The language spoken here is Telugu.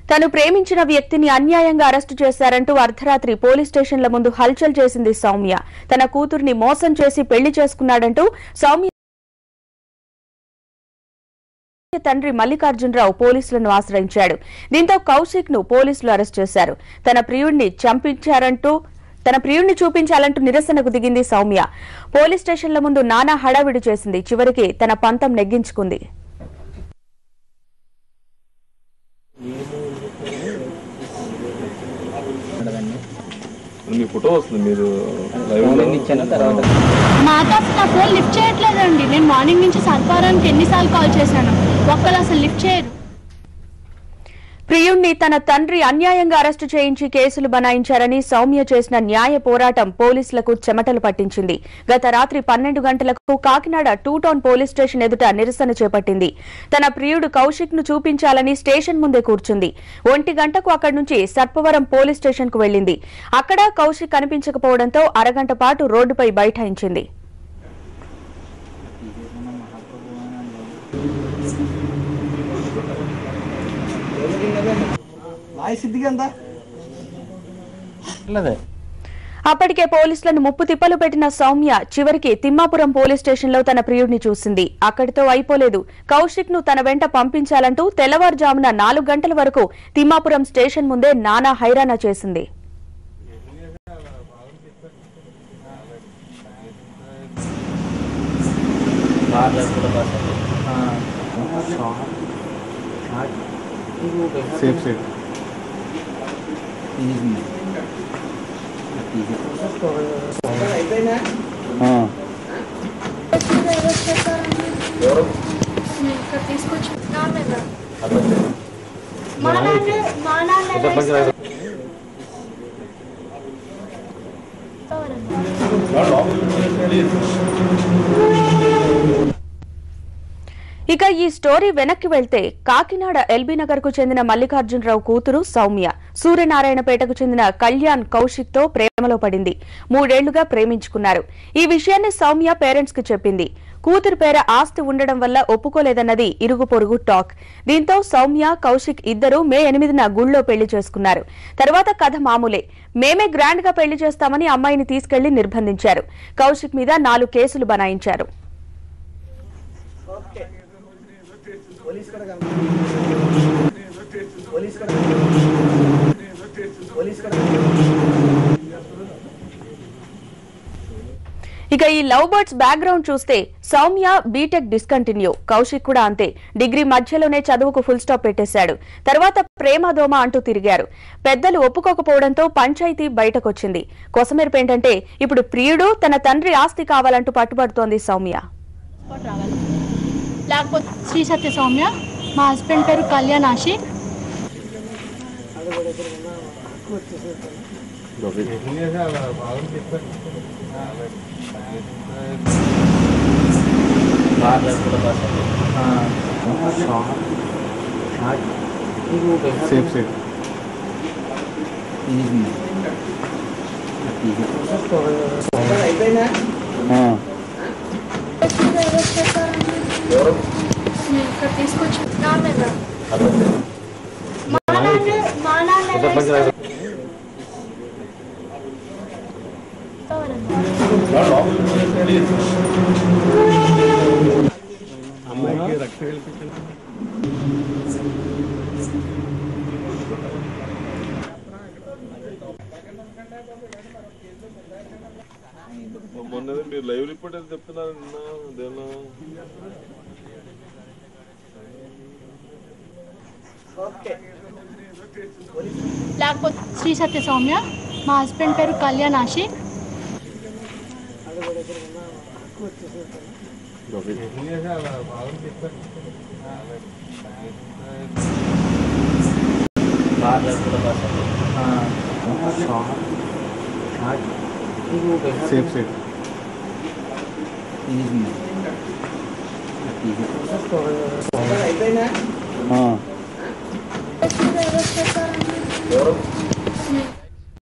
తను ప్రేమించిన వ్యక్తిని అన్యాయంగా అరెస్టు చేశారంటూ అర్ధరాత్రి పోలీస్ స్టేషన్ల ముందు హల్చల్ చేసింది సౌమ్య. తన కూతుర్ని మోసం చేసి పెళ్లి చేసుకున్నాడంటూ సౌమ్య తండ్రి మల్లికార్జునరావు పోలీసులను ఆశ్రయించాడు. దీంతో కౌశిక్ ను పోలీసులు అరెస్ట్ చేశారు. తన ప్రియుణ్ణి చూపించాలంటూ నిరసనకు దిగింది సౌమ్య. పోలీస్ స్టేషన్ల ముందు నానా హడావిడి చేసింది. చివరికి తన పంతం నెగ్గించుకుంది. మాతాపిత లిఫ్ట్ చేయట్లేదండి. నేను మార్నింగ్ నుంచి సర్పారానికి ఎన్నిసార్లు కాల్ చేశాను, ఒక్కరు అసలు లిఫ్ట్ చేయరు. ప్రియుణ్ణి తన తండ్రి అన్యాయంగా అరెస్టు చేయించి కేసులు బనాయించారని సౌమ్య చేసిన న్యాయ పోరాటం పోలీసులకు చెమటలు పట్టించింది. గత రాత్రి 12 గంటలకు కాకినాడ 2 టౌన్ పోలీస్ స్టేషన్ ఎదుట నిరసన చేపట్టింది. తన ప్రియుడు కౌశిక్ ను చూపించాలని స్టేషన్ ముందే కూర్చుంది. 1 గంటకు అక్కడి నుంచి సర్పవరం పోలీస్ స్టేషన్ కు వెళ్లింది. అక్కడ కౌశిక్ కనిపించకపోవడంతో అరగంట పాటు రోడ్డుపై బైఠాయించింది. అప్పటికే పోలీసులను ముప్పు తిప్పలు పెట్టిన సౌమ్య చివరికి తిమ్మాపురం పోలీస్ స్టేషన్ లో తన ప్రియుడిని చూసింది. అక్కడితో అయిపోలేదు. కౌశిక్ ను తన వెంట పంపించాలంటూ తెల్లవారుజామున 4 గంటల వరకు తిమ్మాపురం స్టేషన్ ముందే నానా హైరానా చేసింది. ఇక ఈ స్టోరీ వెనక్కి వెళ్తే కాకినాడ ఎల్బీ నగర్ కు చెందిన మల్లికార్జునరావు కూతురు సౌమ్య సూర్యనారాయణపేటకు చెందిన కళ్యాణ్ కౌశిక్ తో ప్రేమలో పడింది. 3 ఏళ్లుగా ప్రేమించుకున్నారు. ఈ విషయాన్ని సౌమ్య పేరెంట్స్ కి చెప్పింది. కూతురు పేర ఆస్తి ఉండడం వల్ల ఒప్పుకోలేదన్నది ఇరుగు పొరుగు టాక్. దీంతో సౌమ్య కౌశిక్ ఇద్దరు మే 8న గుళ్లో పెళ్లి చేసుకున్నారు. తర్వాత కథ మామూలే. మేమే గ్రాండ్ గా పెళ్లి చేస్తామని అమ్మాయిని తీసుకెళ్లి నిర్బంధించారు. కౌశిక్ మీద 4 కేసులు బనాయించారు. ఇక ఈ లవ్ బర్డ్స్ బ్యాక్గ్రౌండ్ చూస్తే సౌమ్య బీటెక్ డిస్కంటిన్యూ, కౌశిక్ కూడా అంతే. డిగ్రీ మధ్యలోనే చదువుకు ఫుల్ స్టాప్ పెట్టేశాడు. తర్వాత ప్రేమదోమ అంటూ తిరిగారు. పెద్దలు ఒప్పుకోకపోవడంతో పంచాయతీ బయటకొచ్చింది. కొసమెరుపు ఏంటంటే ఇప్పుడు ప్రియుడు తన తండ్రి ఆస్తి కావాలంటూ పట్టుబడుతోంది సౌమ్య. లేకపోతే శ్రీ సత్య సౌమ్య, మా హస్బెండ్ పేరు కళ్యాణ్ ఆశిక్. ఇక మొన్న మీరు లైవ్ రిపోర్ట్ అని చెప్తున్నారు. లేకపోతే శ్రీ సత్య సౌమ్య, మా హస్బెండ్ పేరు కళ్యాణ్ ఆశిక్. ఎవరు